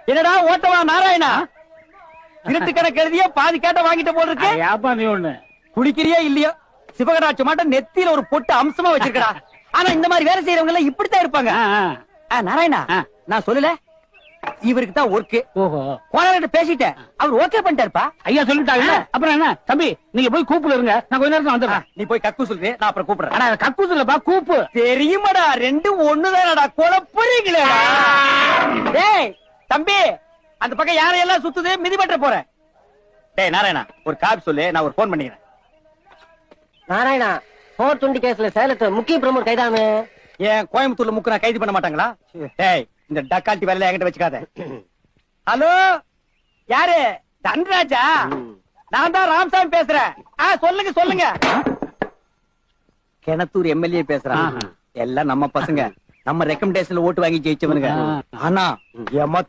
என்னடா ஓட்டவா நாராயணா, திருட்டு கணக்கு எழுதிய பாதி கேட்ட வாங்கிட்ட போல இருக்கு. ஏப்பா நீ ஒண்ணு குடிக்கிறியா இல்லையோ, சிவகராட்சி மாட்டம் நெத்தியில ஒரு பொட்டு அம்சமா வச்சிருக்கா. ஆனா இந்த மாதிரி வேலை செய்யறவங்க எல்லாம் இப்படித்தான் இருப்பாங்க. நாராயணா, நான் சொல்லல, இவருக்கு தான் ஒர்க்கு. ஓஹோ, கோனார்கிட்ட பேசிட்டேன், அவர் ஓகே பண்ணிட்டாருப்பா. ஐயா சொல்லிட்டாங்க. அப்புறம் என்ன தம்பி, நீங்க போய் கூப்புல இருங்க, நான் கொஞ்ச நேரத்துல வந்துடுறேன். நீ போய் கக்கு சொல்லு, நான் அப்புறம் கூப்பிடுறேன். ஆனா கக்கூஸ் இல்லப்பா, கூப்பு. தெரியுமாடா, ரெண்டும் ஒண்ணுதானடா, குழப்புறீங்களே. டேய் தம்பி, அந்த பக்கம் யாரையெல்லாம் சுத்துது, மிதிபற்ற போறேன். டேய் நாராயணா, ஒரு காப்பி சொல்லு, நான் ஒரு போன் பண்ணிக்கிறேன். நாராயணா, 420 கேஸ்ல சேலத்துல முக்கிய பிரமுகர் கைதானு. ஏன் கோயம்புத்தூர்ல முக்கு நான் கைது பண்ண மாட்டாங்களா? டேய், இந்த டக்கால்ட்டி வேலையில என்கிட்ட வச்சுக்காத. ஹலோ, யாரு? தன்ராஜா? நான் தான் ராமசாமி பேசுறேன். சொல்லுங்க சொல்லுங்க. கிணத்தூர் எம்எல்ஏ பேசுறான். எல்லாம் நம்ம பசங்க, நம்ம ரெக்கமெண்டேஷன்ல ஓட்டு வாங்கி ஜெயிச்சவனுங்க. ஆனா எமத்து